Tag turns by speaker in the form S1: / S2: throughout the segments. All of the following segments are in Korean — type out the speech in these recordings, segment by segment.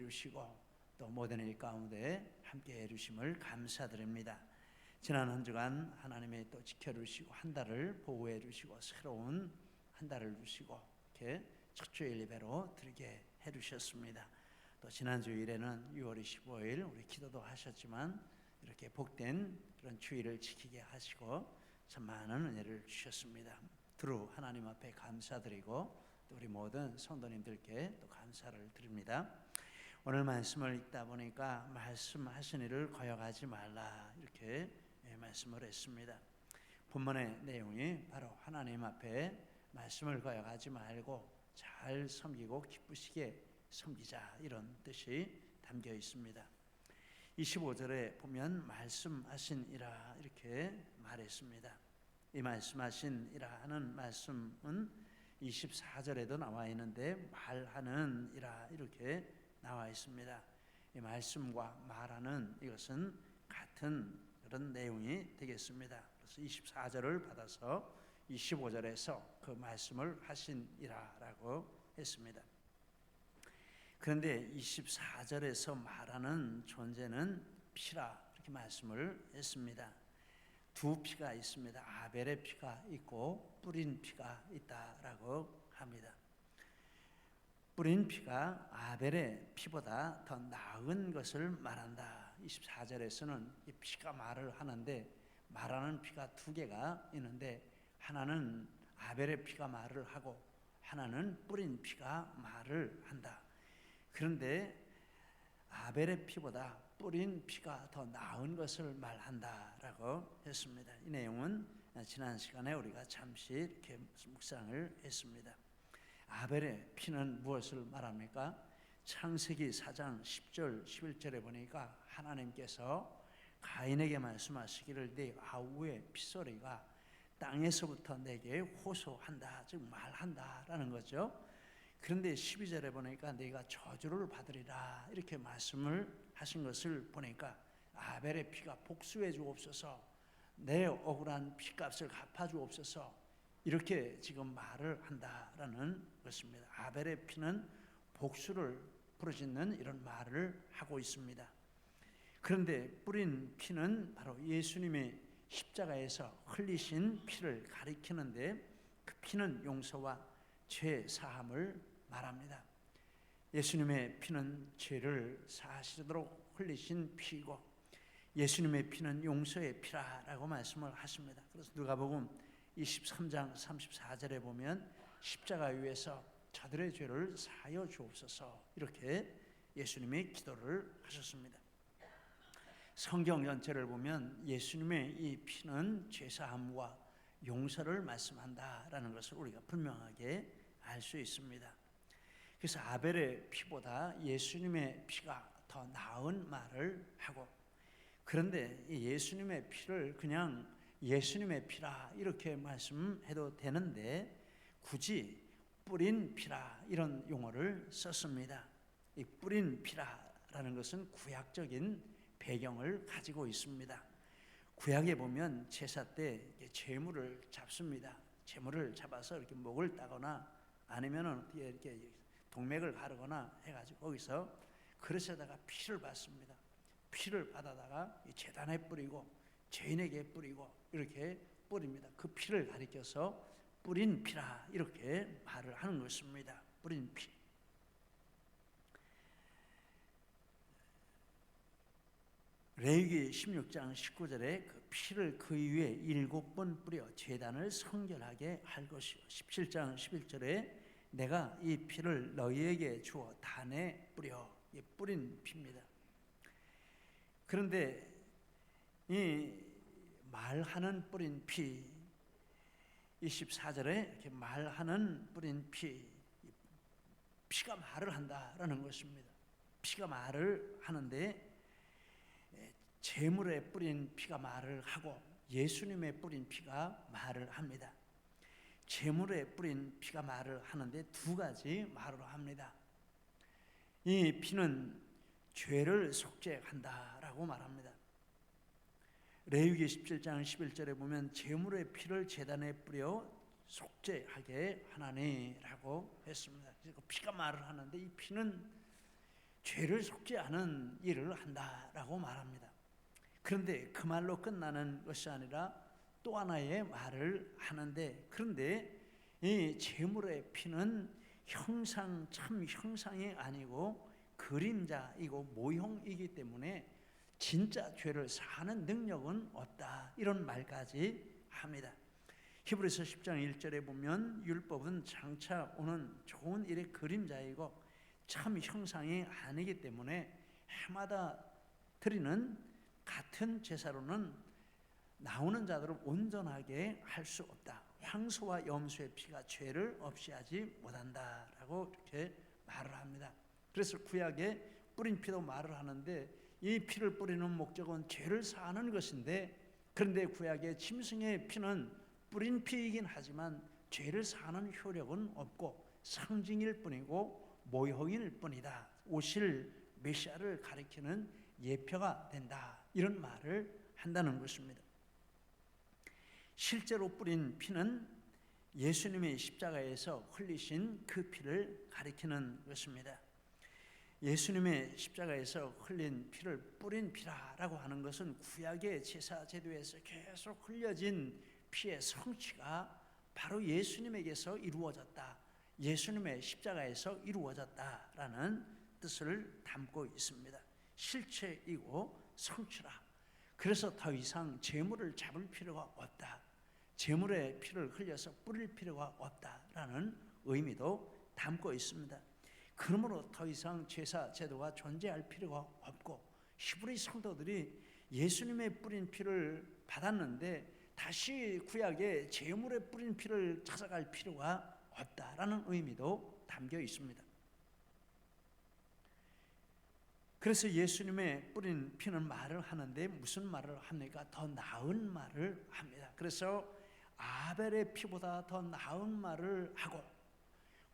S1: 이루시고 또 모든 일 가운데 함께 해주심을 감사드립니다. 지난 한 주간 하나님이 또 지켜주시고 한 달을 보호해 주시고 새로운 한 달을 주시고 이렇게 첫 주일 예배로 드리게 해주셨습니다. 또 지난 주일에는 6월 25일 우리 기도도 하셨지만 이렇게 복된 그런 주일을 지키게 하시고 참 많은 은혜를 주셨습니다. 두루 하나님 앞에 감사드리고 또 우리 모든 성도님들께 또 감사를 드립니다. 오늘 말씀을 읽다 보니까 말씀하신 일을 거역하지 말라 이렇게 말씀을 했습니다. 본문의 내용이 바로 하나님 앞에 말씀을 거역하지 말고 잘 섬기고 기쁘시게 섬기자 이런 뜻이 담겨 있습니다. 25절에 보면 말씀하신이라 이렇게 말했습니다. 이 말씀하신이라 하는 말씀은 24절에도 나와 있는데 말하는이라 이렇게 나와 있습니다. 이 말씀과 말하는 이것은 같은 그런 내용이 되겠습니다. 그래서 24절을 받아서 25절에서 그 말씀을 하신이라라고 했습니다. 그런데 24절에서 말하는 존재는 피라 이렇게 말씀을 했습니다. 두 피가 있습니다. 아벨의 피가 있고 뿌린 피가 있다라고 합니다. 뿌린 피가 아벨의 피보다 더 나은 것을 말한다. 24절에서는 이 피가 말을 하는데 말하는 피가 두 개가 있는데 하나는 아벨의 피가 말을 하고 하나는 뿌린 피가 말을 한다. 그런데 아벨의 피보다 뿌린 피가 더 나은 것을 말한다라고 했습니다. 이 내용은 지난 시간에 우리가 잠시 이렇게 묵상을 했습니다. 아벨의 피는 무엇을 말합니까? 창세기 4장 10절 11절에 보니까 하나님께서 가인에게 말씀하시기를 네 아우의 피소리가 땅에서부터 내게 호소한다 즉 말한다라는 거죠. 그런데 12절에 보니까 네가 저주를 받으리라 이렇게 말씀을 하신 것을 보니까 아벨의 피가 복수해 주옵소서 내 억울한 피값을 갚아 주옵소서 이렇게 지금 말을 한다라는 것입니다. 아벨의 피는 복수를 부르짖는 이런 말을 하고 있습니다. 그런데 뿌린 피는 바로 예수님의 십자가에서 흘리신 피를 가리키는데 그 피는 용서와 죄 사함을 말합니다. 예수님의 피는 죄를 사하시도록 흘리신 피이고 예수님의 피는 용서의 피라라고 말씀을 하십니다. 그래서 누가복음 23장 34절에 보면 십자가 위에서 저들의 죄를 사하여 주옵소서 이렇게 예수님이 기도를 하셨습니다. 성경 전체를 보면 예수님의 이 피는 죄사함과 용서를 말씀한다라는 것을 우리가 분명하게 알 수 있습니다. 그래서 아벨의 피보다 예수님의 피가 더 나은 말을 하고 그런데 이 예수님의 피를 그냥 예수님의 피라 이렇게 말씀해도 되는데 굳이 뿌린 피라 이런 용어를 썼습니다. 이 뿌린 피라라는 것은 구약적인 배경을 가지고 있습니다. 구약에 보면 제사 때 제물을 잡습니다. 제물을 잡아서 이렇게 목을 따거나 아니면은 이렇게 동맥을 가르거나 해가지고 거기서 그릇에다가 피를 받습니다. 피를 받아다가 제단에 뿌리고 죄인에게 뿌리고 이렇게 뿌립니다. 그 피를 가리켜서 뿌린 피라 이렇게 말을 하는 것입니다. 뿌린 피. 레위기 16장 19절에 그 피를 그 위에 7번 뿌려 제단을 성결하게 할 것이요 17장 11절에 내가 이 피를 너희에게 주어 단에 뿌려 뿌린 피입니다. 그런데 이 말하는 뿌린 피 24절에 이렇게 말하는 뿌린 피가 말을 한다라는 것입니다. 피가 말을 하는데 제물에 뿌린 피가 말을 하고 예수님의 뿌린 피가 말을 합니다. 제물에 뿌린 피가 말을 하는데 두 가지 말을 합니다. 이 피는 죄를 속죄한다라고 말합니다. 레위기 17장 11절에 보면 제물의 피를 제단에 뿌려 속죄하게 하나니라고 했습니다. 그래서 피가 말을 하는데 이 피는 죄를 속지 않은 일을 한다라고 말합니다. 그런데 그 말로 끝나는 것이 아니라 또 하나의 말을 하는데, 그런데 이 제물의 피는 참 형상이 아니고 그림자이고 모형이기 때문에 진짜 죄를 사하는 능력은 없다, 이런 말까지 합니다. 히브리서 10장 1절에 보면 율법은 장차 오는 좋은 일의 그림자이고 참 형상이 아니기 때문에 해마다 드리는 같은 제사로는 나오는 자들을 온전하게 할 수 없다. 황소와 염소의 피가 죄를 없이 하지 못한다라고 이렇게 말을 합니다. 그래서 구약에 뿌린 피도 말을 하는데, 이 피를 뿌리는 목적은 죄를 사하는 것인데, 그런데 구약의 짐승의 피는 뿌린 피이긴 하지만 죄를 사하는 효력은 없고 상징일 뿐이고 모형일 뿐이다. 오실 메시아를 가리키는 예표가 된다, 이런 말을 한다는 것입니다. 실제로 뿌린 피는 예수님의 십자가에서 흘리신 그 피를 가리키는 것입니다. 예수님의 십자가에서 흘린 피를 뿌린 피라라고 하는 것은 구약의 제사 제도에서 계속 흘려진 피의 성취가 바로 예수님에게서 이루어졌다, 예수님의 십자가에서 이루어졌다라는 뜻을 담고 있습니다. 실체이고 성취라. 그래서 더 이상 제물을 잡을 필요가 없다, 제물의 피를 흘려서 뿌릴 필요가 없다라는 의미도 담고 있습니다. 그러므로 더 이상 제사 제도가 존재할 필요가 없고, 히브리 성도들이 예수님의 뿌린 피를 받았는데 다시 구약의 제물에 뿌린 피를 찾아갈 필요가 없다라는 의미도 담겨 있습니다. 그래서 예수님의 뿌린 피는 말을 하는데 무슨 말을 합니까? 더 나은 말을 합니다. 그래서 아벨의 피보다 더 나은 말을 하고,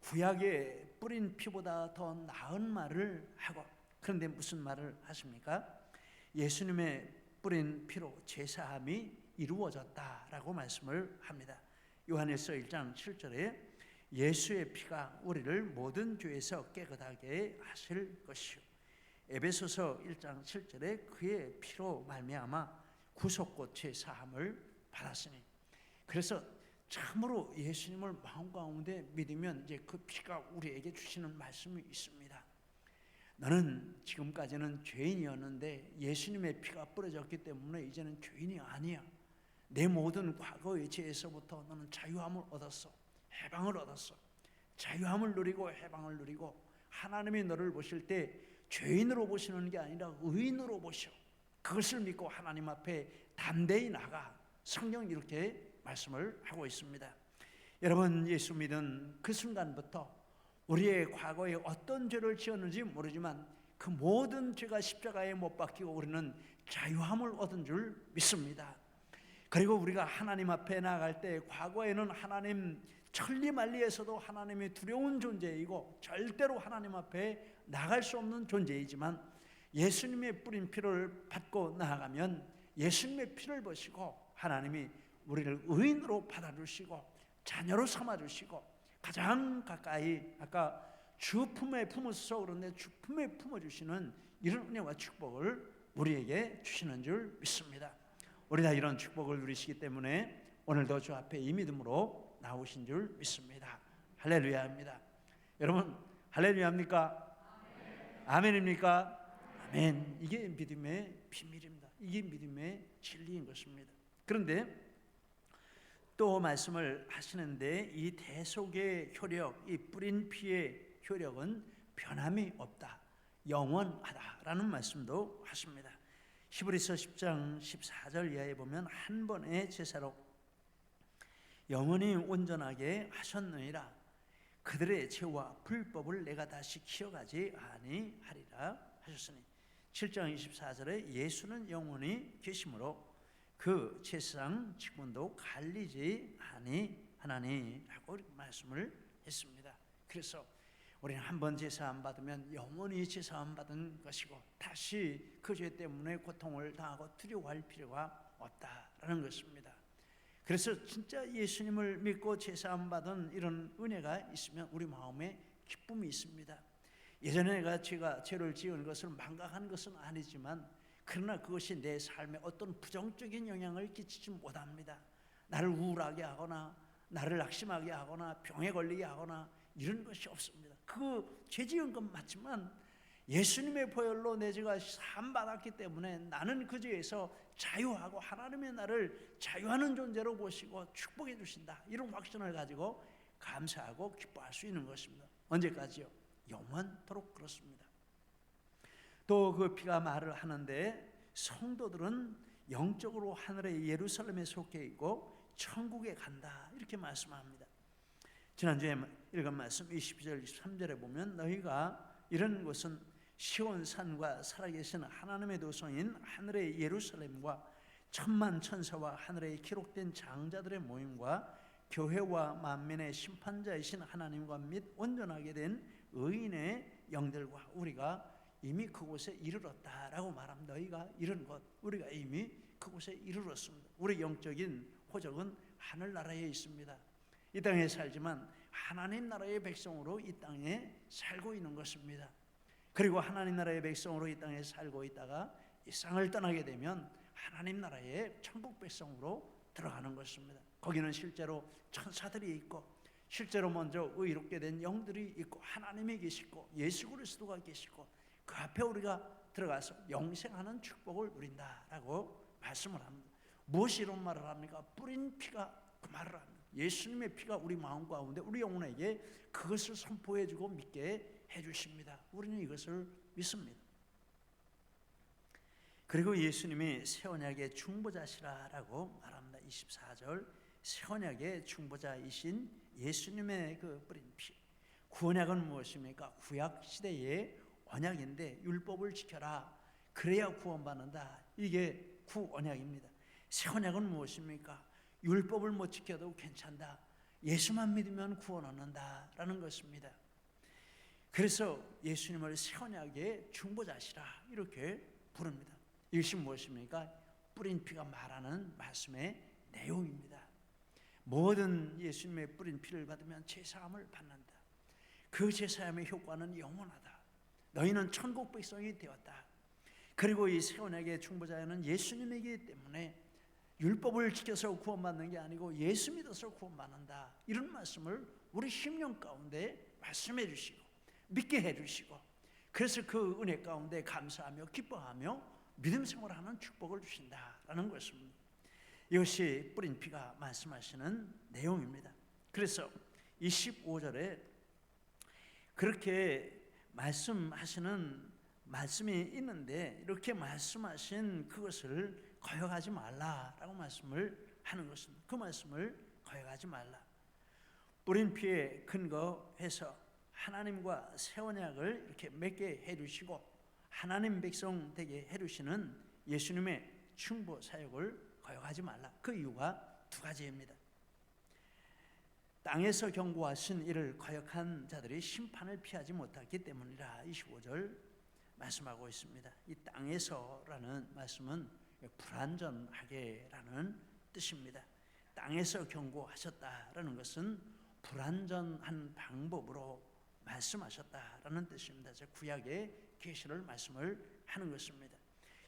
S1: 구약의 뿌린 피보다 더 나은 말을 하고, 그런데 무슨 말을 하십니까? 예수님의 뿌린 피로 제사함이 이루어졌다라고 말씀을 합니다. 요한일서 1장 7절에 예수의 피가 우리를 모든 죄에서 깨끗하게 하실 것이요, 에베소서 1장 7절에 그의 피로 말미암아 구속곧 제사함을 받았으니. 그래서 참으로 예수님을 마음 가운데 믿으면 이제 그 피가 우리에게 주시는 말씀이 있습니다. 너는 지금까지는 죄인이었는데 예수님의 피가 뿌려졌기 때문에 이제는 죄인이 아니야. 내 모든 과거의 죄에서부터 너는 자유함을 얻었어, 해방을 얻었어. 자유함을 누리고 해방을 누리고, 하나님이 너를 보실 때 죄인으로 보시는 게 아니라 의인으로 보셔. 그것을 믿고 하나님 앞에 담대히 나가. 성경이 이렇게 말씀을 하고 있습니다. 여러분, 예수 믿은 그 순간부터 우리의 과거에 어떤 죄를 지었는지 모르지만 그 모든 죄가 십자가에 못 박히고 우리는 자유함을 얻은 줄 믿습니다. 그리고 우리가 하나님 앞에 나아갈 때 과거에는 하나님 천리만리에서도 하나님이 두려운 존재이고 절대로 하나님 앞에 나갈 수 없는 존재이지만, 예수님의 뿌린 피를 받고 나아가면 예수님의 피를 보시고 하나님이 우리를 의인으로 받아주시고 자녀로 삼아주시고 가장 가까이, 아까 주 품에 품으소서 그러는데 주 품에 품어주시는 이런 은혜와 축복을 우리에게 주시는 줄 믿습니다. 우리 다 이런 축복을 누리시기 때문에 오늘도 주 앞에 이 믿음으로 나오신 줄 믿습니다. 할렐루야입니다. 여러분, 할렐루야입니까? 아멘입니까? 아멘. 이게 믿음의 비밀입니다. 이게 믿음의 진리인 것입니다. 그런데 또 말씀을 하시는데, 이 대속의 효력, 이 뿌린 피의 효력은 변함이 없다, 영원하다라는 말씀도 하십니다. 히브리서 10장 14절 이하에 보면 한 번의 제사로 영원히 온전하게 하셨느니라. 그들의 죄와 불법을 내가 다시 기억하지 아니하리라 하셨으니. 7장 24절에 예수는 영원히 계심으로 그 제사장 직분도 갈리지 아니하나니 라고 말씀을 했습니다. 그래서 우리는 한 번 제사 안 받으면 영원히 제사 안 받은 것이고 다시 그 죄 때문에 고통을 당하고 두려워할 필요가 없다라는 것입니다. 그래서 진짜 예수님을 믿고 제사 안 받은 이런 은혜가 있으면 우리 마음에 기쁨이 있습니다. 예전에 제가 죄를 지은 것을 망각한 것은 아니지만 그러나 그것이 내 삶에 어떤 부정적인 영향을 끼치지 못합니다. 나를 우울하게 하거나 나를 낙심하게 하거나 병에 걸리게 하거나 이런 것이 없습니다. 그 죄 지은 건 맞지만 예수님의 보혈로 내 죄가 사함받았기 때문에 나는 그 죄에서 자유하고 하나님의 나를 자유하는 존재로 보시고 축복해 주신다. 이런 확신을 가지고 감사하고 기뻐할 수 있는 것입니다. 언제까지요? 영원토록 그렇습니다. 또 그 피가 말을 하는데 성도들은 영적으로 하늘의 예루살렘에 속해 있고 천국에 간다 이렇게 말씀합니다. 지난주에 읽은 말씀 22절 23절에 보면 너희가 이런 곳은 시온산과 살아계신 하나님의 도성인 하늘의 예루살렘과 천만 천사와 하늘에 기록된 장자들의 모임과 교회와 만민의 심판자이신 하나님과 및 온전하게 된 의인의 영들과 우리가 이미 그곳에 이르렀다라고 말합니다. 너희가 이른 곳, 우리가 이미 그곳에 이르렀습니다. 우리 영적인 호적은 하늘나라에 있습니다. 이 땅에 살지만 하나님 나라의 백성으로 이 땅에 살고 있는 것입니다. 그리고 하나님 나라의 백성으로 이 땅에 살고 있다가 이 땅을 떠나게 되면 하나님 나라의 천국 백성으로 들어가는 것입니다. 거기는 실제로 천사들이 있고 실제로 먼저 의롭게 된 영들이 있고 하나님이 계시고 예수 그리스도가 계시고 그 앞에 우리가 들어가서 영생하는 축복을 누린다라고 말씀을 합니다. 무엇이 이런 말을 합니까? 뿌린 피가 그 말을 합니다. 예수님의 피가 우리 마음 가운데 우리 영혼에게 그것을 선포해주고 믿게 해주십니다. 우리는 이것을 믿습니다. 그리고 예수님이 새 언약의 중보자시라라고 말합니다. 24절 새 언약의 중보자이신 예수님의 그 뿌린 피. 구원약은 무엇입니까? 구약 시대의 언약인데 율법을 지켜라 그래야 구원받는다. 이게 구언약입니다. 새 언약은 무엇입니까? 율법을 못 지켜도 괜찮다. 예수만 믿으면 구원 얻는다라는 것입니다. 그래서 예수님을 새 언약의 중보자시라 이렇게 부릅니다. 이것이 무엇입니까? 뿌린 피가 말하는 말씀의 내용입니다. 모든 예수님의 뿌린 피를 받으면 제사함을 받는다. 그 제사함의 효과는 영원하다. 너희는 천국 백성이 되었다. 그리고 이 새 언약의 중보자는 예수님이기 때문에 율법을 지켜서 구원받는 게 아니고 예수 믿어서 구원받는다. 이런 말씀을 우리 심령 가운데 말씀해 주시고 믿게 해 주시고 그래서 그 은혜 가운데 감사하며 기뻐하며 믿음 생활하는 축복을 주신다라는 것입니다. 이것이 뿌린 피가 말씀하시는 내용입니다. 그래서 25절에 그렇게 말씀하시는 말씀이 있는데 이렇게 말씀하신 그것을 거역하지 말라라고 말씀을 하는 것입니다. 그 말씀을 거역하지 말라. 뿌린 피에 근거해서 하나님과 새 언약을 이렇게 맺게 해주시고 하나님 백성 되게 해주시는 예수님의 중보 사역을 거역하지 말라. 그 이유가 두 가지입니다. 땅에서 경고하신 이를 거역한 자들이 심판을 피하지 못했기 때문이라. 25절 말씀하고 있습니다. 이 땅에서라는 말씀은 불완전하게라는 뜻입니다. 땅에서 경고하셨다라는 것은 불완전한 방법으로 말씀하셨다라는 뜻입니다. 구약의 계시를 말씀을 하는 것입니다.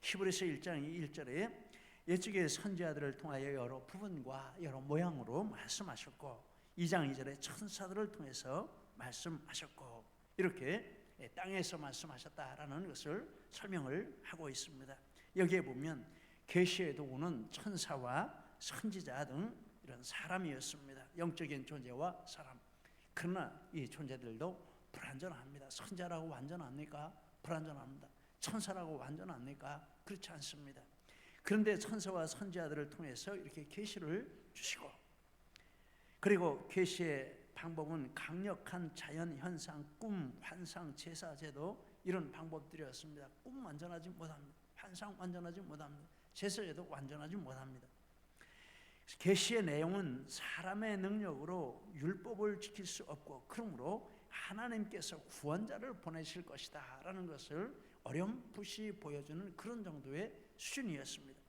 S1: 히브리서 1장 1절에 옛적의 선지자들을 통하여 여러 부분과 여러 모양으로 말씀하셨고 2장 2절에 천사들을 통해서 말씀하셨고 이렇게 땅에서 말씀하셨다라는 것을 설명을 하고 있습니다. 여기에 보면 계시의 도구는 천사와 선지자 등 이런 사람이었습니다. 영적인 존재와 사람. 그러나 이 존재들도 불완전합니다. 선지자라고 완전합니까? 불완전합니다. 천사라고 완전합니까? 그렇지 않습니다. 그런데 천사와 선지자들을 통해서 이렇게 계시를 주시고 그리고 계시의 방법은 강력한 자연 현상, 꿈, 환상, 제사, 제도 이런 방법들이었습니다. 꿈 완전하지 못합니다. 환상 완전하지 못합니다. 제사에도 완전하지 못합니다. 계시의 내용은 사람의 능력으로 율법을 지킬 수 없고 그러므로 하나님께서 구원자를 보내실 것이다 라는 것을 어렴풋이 보여주는 그런 정도의 수준이었습니다.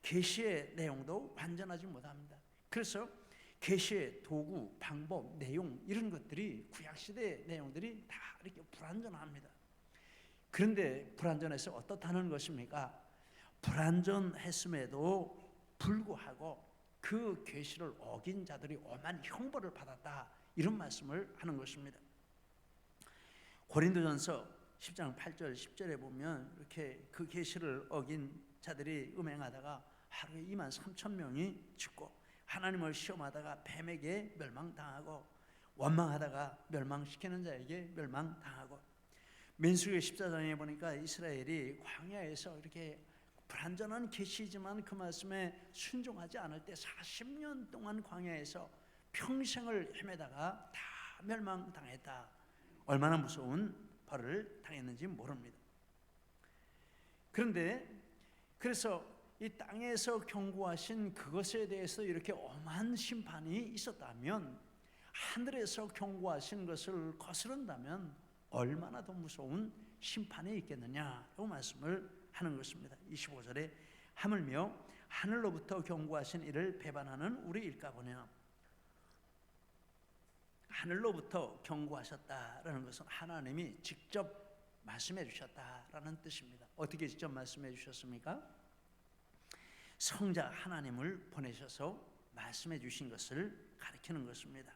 S1: 계시의 내용도 완전하지 못합니다. 그래서 계시의 도구, 방법, 내용 이런 것들이 구약시대 내용들이 다 이렇게 불완전합니다. 그런데 불완전해서 어떻다는 것입니까? 불완전했음에도 불구하고 그 계시를 어긴 자들이 오만 형벌을 받았다, 이런 말씀을 하는 것입니다. 고린도전서 10장 8절 10절에 보면 이렇게 그 계시를 어긴 자들이 음행하다가 하루에 2만 3천 명이 죽고, 하나님을 시험하다가 뱀에게 멸망당하고, 원망하다가 멸망시키는 자에게 멸망당하고, 민수기 14장에 보니까 이스라엘이 광야에서 이렇게 불완전한 계시지만 그 말씀에 순종하지 않을 때 40년 동안 광야에서 평생을 헤매다가 다 멸망당했다. 얼마나 무서운 벌을 당했는지 모릅니다. 그런데 그래서 이 땅에서 경고하신 그것에 대해서 이렇게 엄한 심판이 있었다면, 하늘에서 경고하신 것을 거스른다면 얼마나 더 무서운 심판이 있겠느냐라고 말씀을 하는 것입니다. 25절에 하물며 하늘로부터 경고하신 이를 배반하는 우리일까 보냐. 하늘로부터 경고하셨다라는 것은 하나님이 직접 말씀해 주셨다라는 뜻입니다. 어떻게 직접 말씀해 주셨습니까? 성자 하나님을 보내셔서 말씀해 주신 것을 가리키는 것입니다.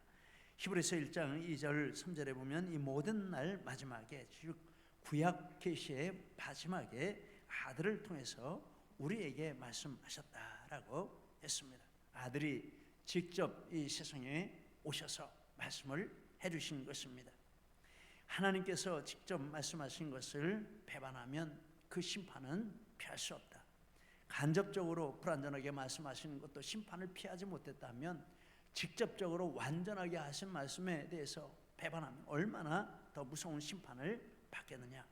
S1: 히브리서 1장 2절 3절에 보면 이 모든 날 마지막에, 즉 구약 계시의 마지막에 아들을 통해서 우리에게 말씀하셨다라고 했습니다. 아들이 직접 이 세상에 오셔서 말씀을 해주신 것입니다. 하나님께서 직접 말씀하신 것을 배반하면 그 심판은 피할 수 없다. 간접적으로 불완전하게 말씀하시는 것도 심판을 피하지 못했다면, 직접적으로 완전하게 하신 말씀에 대해서 배반하면 얼마나 더 무서운 심판을 받겠느냐.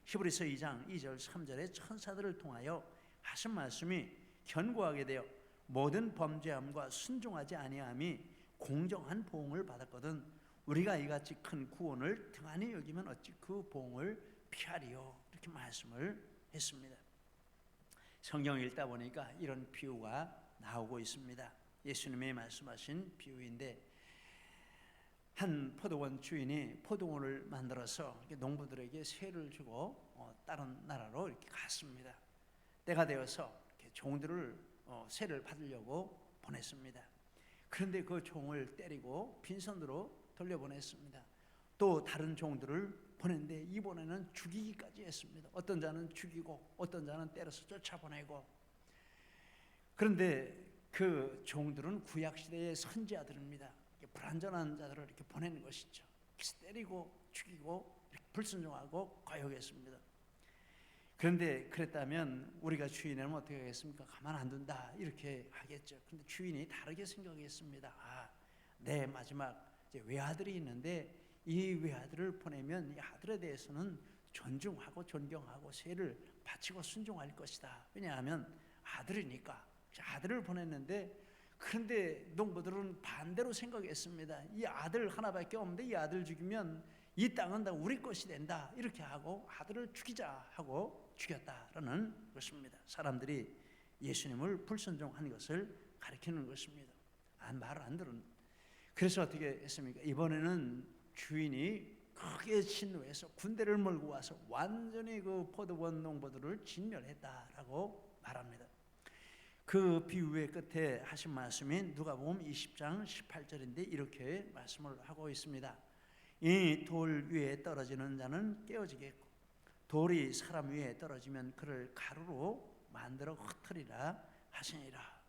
S1: 히브리서 2장 2절 3절에 천사들을 통하여 하신 말씀이 견고하게 되어 모든 범죄함과 순종하지 아니함이 공정한 보응을 받았거든 우리가 이같이 큰 구원을 등한히 여기면 어찌 그 보응을 피하리요. 이렇게 말씀을 했습니다. 성경을 읽다 보니까 이런 비유가 나오고 있습니다. 예수님이 말씀하신 비유인데, 한 포도원 주인이 포도원을 만들어서 농부들에게 세를 주고 다른 나라로 이렇게 갔습니다. 때가 되어서 이렇게 종들을 세를 받으려고 보냈습니다. 그런데 그 종을 때리고 빈손으로 돌려보냈습니다. 또 다른 종들을 보냈는데 이번에는 죽이기까지 했습니다. 어떤 자는 죽이고 어떤 자는 때려서 쫓아보내고. 그런데 그 종들은 구약시대의 선지자들입니다. 불완전한 자들을 이렇게 보내는 것이죠. 때리고 죽이고 불순종하고 거역했습니다. 그런데 그랬다면 우리가 주인이라면 어떻게 하겠습니까? 가만 안 둔다 이렇게 하겠죠. 그런데 주인이 다르게 생각했습니다. 내 마지막 외아들이 있는데 이 외아들을 보내면 이 아들에 대해서는 존중하고 존경하고 세를 바치고 순종할 것이다. 왜냐하면 아들이니까. 아들을 보냈는데, 그런데 농부들은 반대로 생각했습니다. 이 아들 하나밖에 없는데 이 아들 죽이면 이 땅은 다 우리 것이 된다 이렇게 하고 아들을 죽이자 하고 죽였다라는 것입니다. 사람들이 예수님을 불순종한 것을 가리키는 것입니다. 말을 안 들은. 그래서 어떻게 했습니까? 이번에는 주인이 크게 진노해서 군대를 몰고 와서 완전히 그 포도원 농부들을 진멸했다라고 말합니다. 그 비유의 끝에 하신 말씀이 누가복음 20장 18절인데 이렇게 말씀을 하고 있습니다. 이 돌 위에 떨어지는 자는 깨어지겠고 돌이 사람 위에 떨어지면 그를 가루로 만들어 흩으리라 하시니라.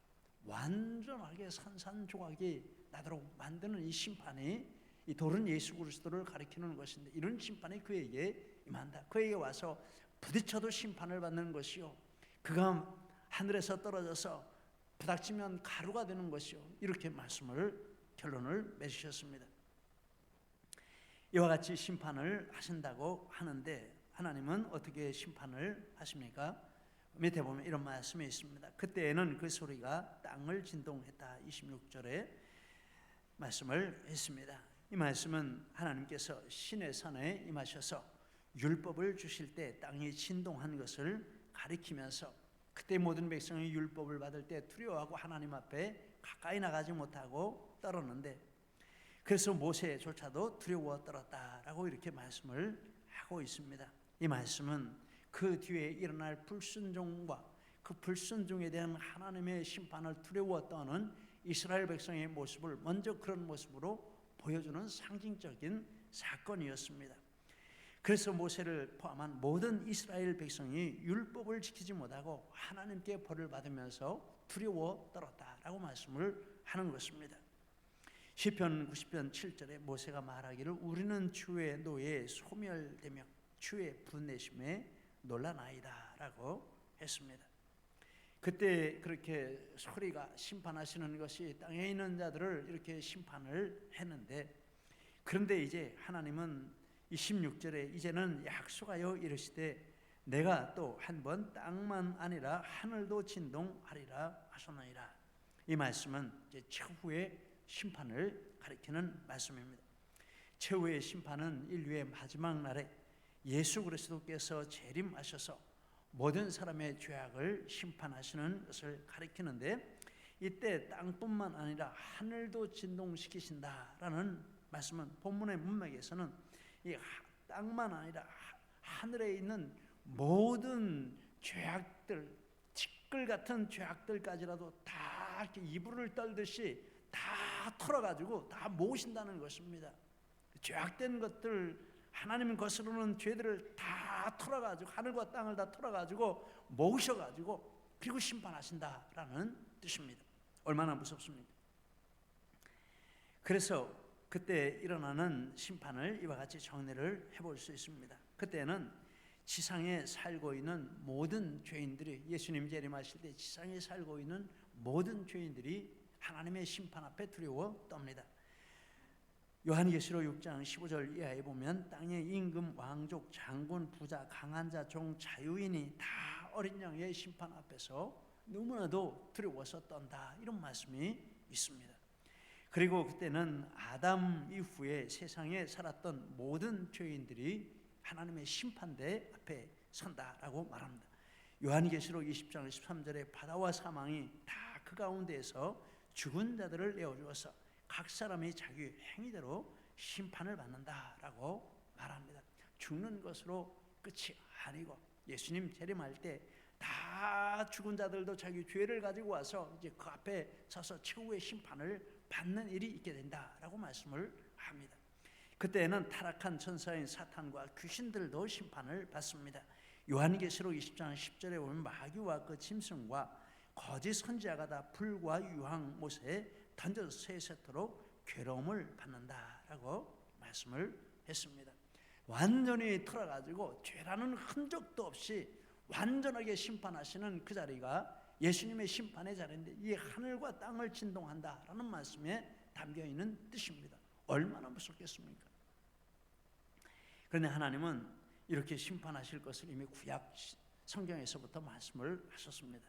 S1: 완전하게 산산조각이 나도록 만드는 이 심판이, 이 돌은 예수 그리스도를 가리키는 것인데 이런 심판이 그에게 임한다. 그에게 와서 부딪혀도 심판을 받는 것이요, 그가 하늘에서 떨어져서 부닥치면 가루가 되는 것이요, 이렇게 결론을 맺으셨습니다. 이와 같이 심판을 하신다고 하는데 하나님은 어떻게 심판을 하십니까? 밑에 보면 이런 말씀이 있습니다. 그때에는 그 소리가 땅을 진동했다. 26절에 말씀을 했습니다. 이 말씀은 하나님께서 시내 산에 임하셔서 율법을 주실 때 땅이 진동한 것을 가리키면서, 그때 모든 백성이 율법을 받을 때 두려워하고 하나님 앞에 가까이 나가지 못하고 떨었는데, 그래서 모세조차도 두려워 떨었다라고 이렇게 말씀을 하고 있습니다. 이 말씀은 그 뒤에 일어날 불순종과 그 불순종에 대한 하나님의 심판을 두려워 떠는 이스라엘 백성의 모습을 먼저 그런 모습으로 보여주는 상징적인 사건이었습니다. 그래서 모세를 포함한 모든 이스라엘 백성이 율법을 지키지 못하고 하나님께 벌을 받으면서 두려워 떨었다라고 말씀을 하는 것입니다. 시편 90편 7절에 모세가 말하기를 우리는 주의 노예에 소멸되며 주의 분내심에 놀라나이다 라고 했습니다. 그때 그렇게 소리가 심판하시는 것이 땅에 있는 자들을 이렇게 심판을 했는데, 그런데 이제 하나님은 26절에 이제는 약속하여 이르시되 내가 또 한 번 땅만 아니라 하늘도 진동하리라 하셨나이다. 이 말씀은 이제 최후의 심판을 가리키는 말씀입니다. 최후의 심판은 인류의 마지막 날에 예수 그리스도께서 재림하셔서 모든 사람의 죄악을 심판하시는 것을 가리키는데, 이때 땅뿐만 아니라 하늘도 진동시키신다라는 말씀은 본문의 문맥에서는 이 땅만 아니라 하늘에 있는 모든 죄악들, 티끌 같은 죄악들까지라도 다 이렇게 이불을 떨듯이 다 털어가지고 다 모으신다는 것입니다. 죄악된 것들, 하나님 거스르는 죄들을 다 털어가지고 하늘과 땅을 다 털어가지고 모으셔가지고 그리고 심판하신다라는 뜻입니다. 얼마나 무섭습니까? 그래서 그때 일어나는 심판을 이와 같이 정리를 해볼 수 있습니다. 그때는 지상에 살고 있는 모든 죄인들이, 예수님 재림하실 때 지상에 살고 있는 모든 죄인들이 하나님의 심판 앞에 두려워 떱니다. 요한계시록 6장 15절 이하에 보면 땅의 임금, 왕족, 장군, 부자, 강한 자, 종, 자유인이 다 어린 양의 심판 앞에서 너무나도 두려워서 떤다, 이런 말씀이 있습니다. 그리고 그때는 아담 이후에 세상에 살았던 모든 죄인들이 하나님의 심판대 앞에 선다라고 말합니다. 요한계시록 20장 13절에 바다와 사망이 다 그 가운데에서 죽은 자들을 내어주어서 각 사람이 자기 행위대로 심판을 받는다라고 말합니다. 죽는 것으로 끝이 아니고 예수님 재림할 때 다 죽은 자들도 자기 죄를 가지고 와서 이제 그 앞에 서서 최후의 심판을 받는 일이 있게 된다라고 말씀을 합니다. 그때는 타락한 천사인 사탄과 귀신들도 심판을 받습니다. 요한계시록 20장 10절에 보면 마귀와 그 짐승과 거짓 선지자가 다 불과 유황 못에 던져서 세세토록 괴로움을 받는다라고 말씀을 했습니다. 완전히 털어가지고 죄라는 흔적도 없이 완전하게 심판하시는 그 자리가 예수님의 심판의 자리인데, 이 하늘과 땅을 진동한다라는 말씀에 담겨있는 뜻입니다. 얼마나 무섭겠습니까? 그런데 하나님은 이렇게 심판하실 것을 이미 구약 성경에서부터 말씀을 하셨습니다.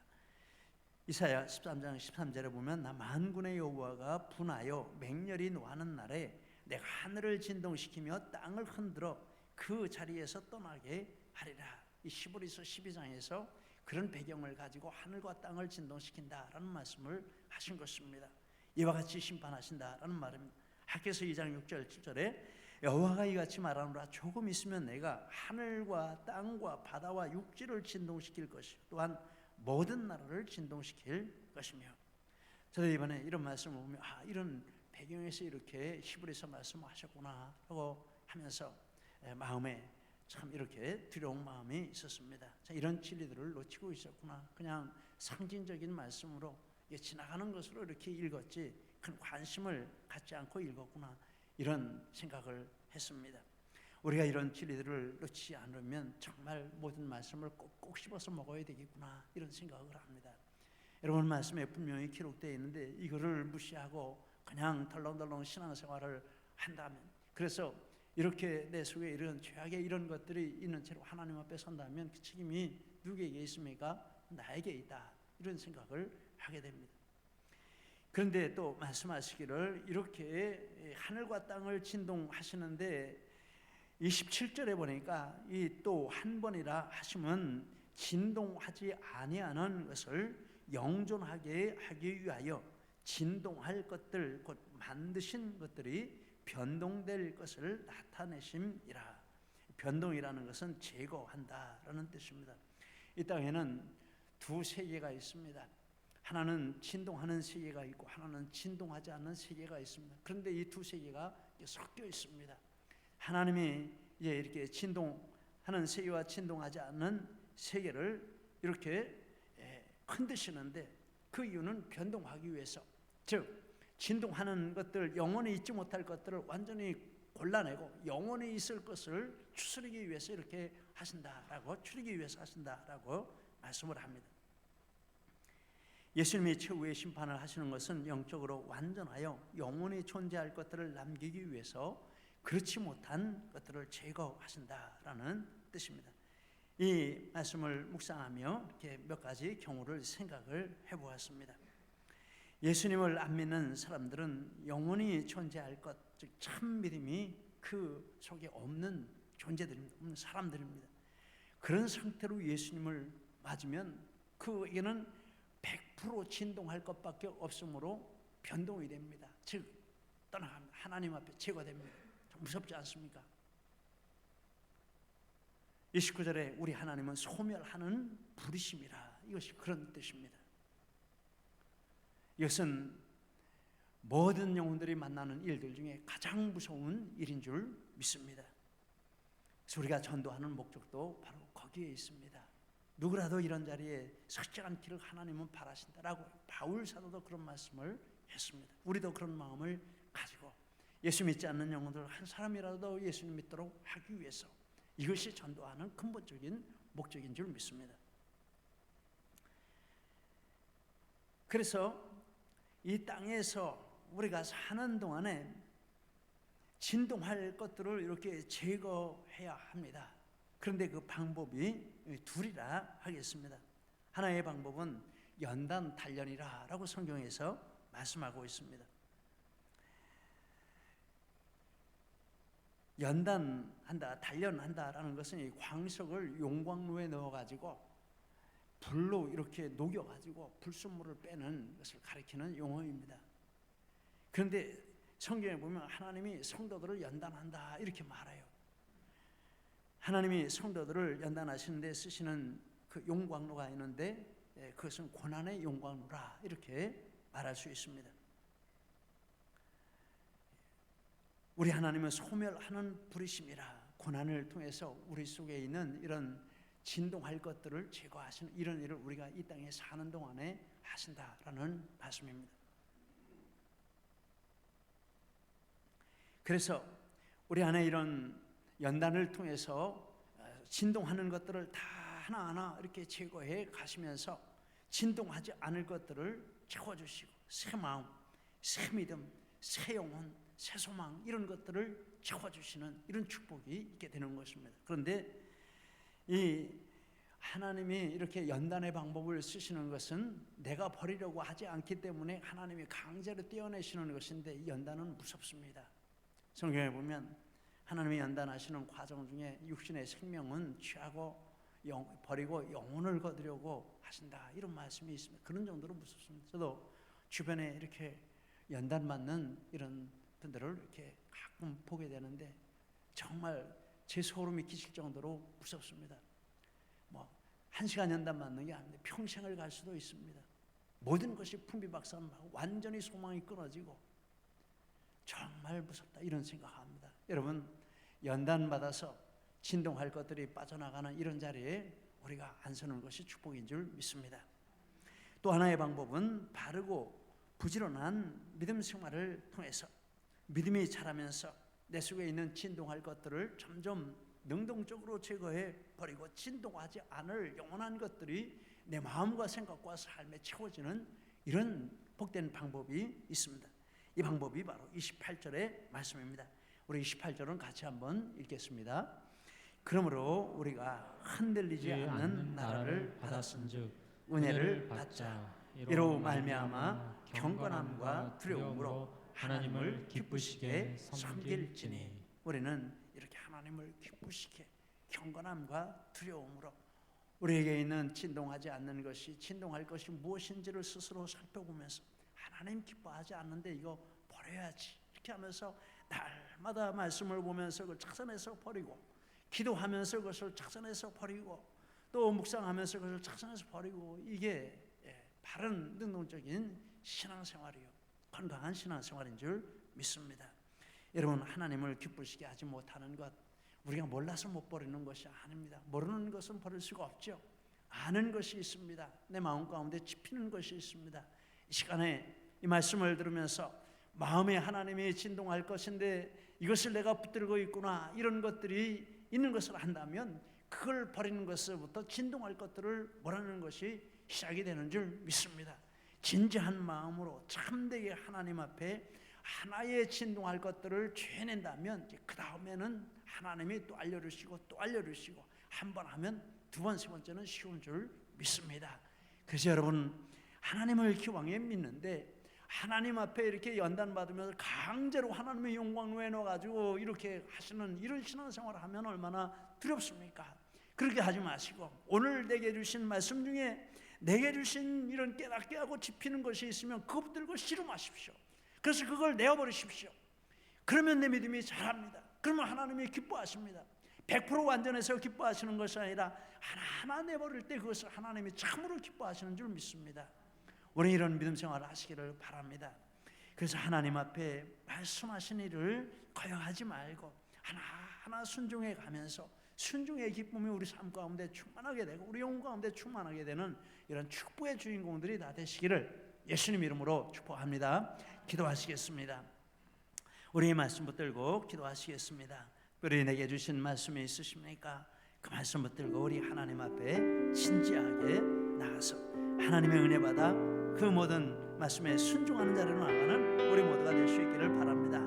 S1: 이사야 13장 13절에 보면 나 만군의 여호와가 분하여 맹렬히 노하는 날에 내가 하늘을 진동시키며 땅을 흔들어 그 자리에서 떠나게 하리라. 이 시브리서 12장에서 그런 배경을 가지고 하늘과 땅을 진동시킨다라는 말씀을 하신 것입니다. 이와 같이 심판하신다라는 말입니다. 학개서 2장 6절 7절에 여호와가 이같이 말하노라 조금 있으면 내가 하늘과 땅과 바다와 육지를 진동시킬 것이요 또한 모든 나라를 진동시킬 것이며. 저도 이번에 이런 말씀을 보면 이런 배경에서 이렇게 히브리서 말씀을 하셨구나 하고 하면서 마음에 참 이렇게 두려운 마음이 있었습니다. 자, 이런 진리들을 놓치고 있었구나. 그냥 상징적인 말씀으로 지나가는 것으로 이렇게 읽었지 큰 관심을 갖지 않고 읽었구나, 이런 생각을 했습니다. 우리가 이런 진리들을 놓치지 않으면 정말 모든 말씀을 꼭꼭 씹어서 먹어야 되겠구나, 이런 생각을 합니다. 여러분, 말씀에 분명히 기록되어 있는데 이거를 무시하고 그냥 덜렁덜렁 신앙생활을 한다면, 그래서 이렇게 내 속에 이런 죄악의 이런 것들이 있는 채로 하나님 앞에 선다면 그 책임이 누구에게 있습니까? 나에게 있다, 이런 생각을 하게 됩니다. 그런데 또 말씀하시기를 이렇게 하늘과 땅을 진동하시는데 27절에 보니까 이 또 한 번이라 하시면 진동하지 아니하는 것을 영존하게 하기 위하여 진동할 것들, 곧 만드신 것들이 변동될 것을 나타내심이라. 변동이라는 것은 제거한다라는 뜻입니다. 이 땅에는 두 세계가 있습니다. 하나는 진동하는 세계가 있고 하나는 진동하지 않는 세계가 있습니다. 그런데 이 두 세계가 섞여 있습니다. 하나님이 이렇게 진동하는 세계와 진동하지 않는 세계를 이렇게 흔드시는데 그 이유는 변동하기 위해서, 즉 진동하는 것들, 영원히 있지 못할 것들을 완전히 골라내고 영원히 있을 것을 추스르기 위해서 이렇게 하신다라고, 추리기 위해서 하신다라고 말씀을 합니다. 예수님이 최후의 심판을 하시는 것은 영적으로 완전하여 영원히 존재할 것들을 남기기 위해서 그렇지 못한 것들을 제거하신다라는 뜻입니다. 이 말씀을 묵상하며 이렇게 몇 가지 경우를 생각을 해보았습니다. 예수님을 안 믿는 사람들은 영원히 존재할 것, 즉 참 믿음이 그 속에 없는 존재들입니다. 없는 사람들입니다. 그런 상태로 예수님을 맞으면 그에게는 100% 진동할 것밖에 없으므로 변동이 됩니다. 즉 떠나갑니다. 하나님 앞에 제거됩니다. 무섭지 않습니까? 29절에 우리 하나님은 소멸하는 불이심이라. 이것이 그런 뜻입니다. 이것은 모든 영혼들이 만나는 일들 중에 가장 무서운 일인 줄 믿습니다. 그래서 우리가 전도하는 목적도 바로 거기에 있습니다. 누구라도 이런 자리에 서지 않기를 하나님은 바라신다라고 바울 사도도 그런 말씀을 했습니다. 우리도 그런 마음을 가지고 예수 믿지 않는 영혼들 한 사람이라도 예수님 믿도록 하기 위해서, 이것이 전도하는 근본적인 목적인 줄 믿습니다. 그래서 이 땅에서 우리가 사는 동안에 진동할 것들을 이렇게 제거해야 합니다. 그런데 그 방법이 둘이라 하겠습니다. 하나의 방법은 연단 단련이라 라고 성경에서 말씀하고 있습니다. 연단한다, 단련한다라는 것은 이 광석을 용광로에 넣어가지고 불로 이렇게 녹여가지고 불순물을 빼는 것을 가리키는 용어입니다. 그런데 성경에 보면 하나님이 성도들을 연단한다 이렇게 말해요. 하나님이 성도들을 연단하시는데 쓰시는 그 용광로가 있는데 그것은 고난의 용광로라 이렇게 말할 수 있습니다. 우리 하나님은 소멸하는 불이심이라. 고난을 통해서 우리 속에 있는 이런 진동할 것들을 제거하시는 이런 일을 우리가 이 땅에 사는 동안에 하신다라는 말씀입니다. 그래서 우리 안에 이런 연단을 통해서 진동하는 것들을 다 하나하나 이렇게 제거해 가시면서 진동하지 않을 것들을 채워주시고 새 마음, 새 믿음, 새 영혼, 새 소망 이런 것들을 채워주시는 이런 축복이 있게 되는 것입니다. 그런데 이 하나님이 이렇게 연단의 방법을 쓰시는 것은 내가 버리려고 하지 않기 때문에 하나님이 강제로 떼어내시는 것인데 이 연단은 무섭습니다. 성경에 보면 하나님이 연단하시는 과정 중에 육신의 생명은 취하고 버리고 영혼을 거두려고 하신다 이런 말씀이 있습니다. 그런 정도로 무섭습니다. 저도 주변에 이렇게 연단 맞는 이런 분들을 이렇게 가끔 보게 되는데 정말 제 소름이 끼칠 정도로 무섭습니다. 뭐 1시간 연단 맞는 게 아닌데 평생을 갈 수도 있습니다. 모든 것이 풍비박산하고 완전히 소망이 끊어지고 정말 무섭다 이런 생각합니다. 여러분 연단 받아서 진동할 것들이 빠져나가는 이런 자리에 우리가 안 서는 것이 축복인 줄 믿습니다. 또 하나의 방법은 바르고 부지런한 믿음 생활을 통해서 믿음이 자라면서 내 속에 있는 진동할 것들을 점점 능동적으로 제거해 버리고 진동하지 않을 영원한 것들이 내 마음과 생각과 삶에 채워지는 이런 복된 방법이 있습니다. 이 방법이 바로 28절의 말씀입니다. 우리 28절은 같이 한번 읽겠습니다. 그러므로 우리가 흔들리지 않는 나라를 받았은즉 은혜를 받자. 이로 말미암아 경건함과 두려움으로 하나님을 기쁘시게 섬길지니. 우리는 이렇게 하나님을 기쁘시게 경건함과 두려움으로 우리에게 있는 진동하지 않는 것이 진동할 것이 무엇인지를 스스로 살펴보면서 하나님 기뻐하지 않는데 이거 버려야지 이렇게 하면서 날마다 말씀을 보면서 그걸 착선해서 버리고, 기도하면서 그것을 착선해서 버리고, 또 묵상하면서 그것을 착선해서 버리고, 이게 바른 능동적인 신앙생활이요, 건강한 신앙생활인 줄 믿습니다. 여러분, 하나님을 기쁘시게 하지 못하는 것, 우리가 몰라서 못 버리는 것이 아닙니다. 모르는 것은 버릴 수가 없죠. 아는 것이 있습니다. 내 마음 가운데 짚히는 것이 있습니다. 이 시간에 이 말씀을 들으면서 마음에 하나님이 진동할 것인데 이것을 내가 붙들고 있구나, 이런 것들이 있는 것을 안다면 그걸 버리는 것부터 진동할 것들을 몰아내는 것이 시작이 되는 줄 믿습니다. 진지한 마음으로 참되게 하나님 앞에 하나의 진동할 것들을 죄낸다면 그 다음에는 하나님이 또 알려주시고 또 알려주시고, 한 번 하면 두 번, 세 번째는 쉬운 줄 믿습니다. 그래서 여러분, 하나님을 기왕에 믿는데 하나님 앞에 이렇게 연단받으면서 강제로 하나님의 영광 내놓아가지고 이렇게 하시는 이런 신앙생활을 하면 얼마나 두렵습니까? 그렇게 하지 마시고 오늘 내게 주신 말씀 중에 내게 주신 이런 깨닫게 하고 짚히는 것이 있으면 그거 붙들고 씨름하십시오. 그래서 그걸 내어버리십시오. 그러면 내 믿음이 자랍니다. 그러면 하나님이 기뻐하십니다. 100% 완전해서 기뻐하시는 것이 아니라 하나하나 내버릴 때 그것을 하나님이 참으로 기뻐하시는 줄 믿습니다. 우리 이런 믿음 생활을 하시기를 바랍니다. 그래서 하나님 앞에 말씀하신 일을 거역하지 말고 하나하나 순종해 가면서 순종의 기쁨이 우리 삶 가운데 충만하게 되고 우리 영혼 가운데 충만하게 되는 이런 축복의 주인공들이 다 되시기를 예수님 이름으로 축복합니다. 기도하시겠습니다. 우리의 말씀 붙들고 기도하시겠습니다. 특별히 내게 주신 말씀이 있으십니까? 그 말씀 붙들고 우리 하나님 앞에 진지하게 나가서 하나님의 은혜 받아 그 모든 말씀에 순종하는 자리로 나가는 우리 모두가 될 수 있기를 바랍니다.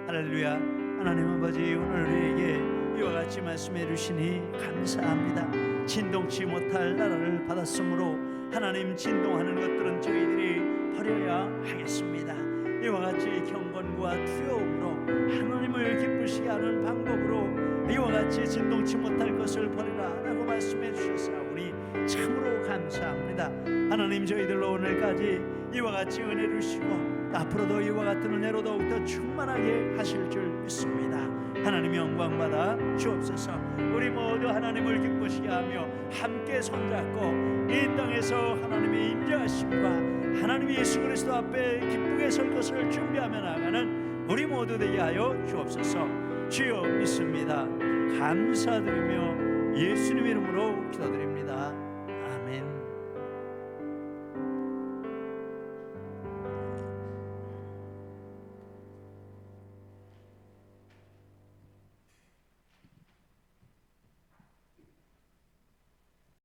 S1: 할렐루야. 하나님 아버지, 오늘 우리에게 이와 같이 말씀해 주시니 감사합니다. 진동치 못할 나라를 받았으므로 하나님 진동하는 것들은 저희들이 버려야 하겠습니다. 이와 같이 경건과 두려움으로 하나님을 기쁘시게 하는 방법으로 이와 같이 진동치 못할 것을 버리라 라고 말씀해 주셨사오니 참으로 감사합니다. 하나님, 저희들로 오늘까지 이와 같이 은혜 주시고 앞으로도 이와 같은 은혜로 더욱더 충만하게 하실 줄 믿습니다. 하나님 영광 받아 주옵소서. 우리 모두 하나님을 기쁘시게 하며 함께 손잡고 이 땅에서 하나님의 임재하심과 하나님 예수 그리스도 앞에 기쁘게 설 것을 준비하며 나가는 우리 모두 되게 하여 주옵소서. 주여 믿습니다. 감사드리며 예수님 이름으로 기도드립니다.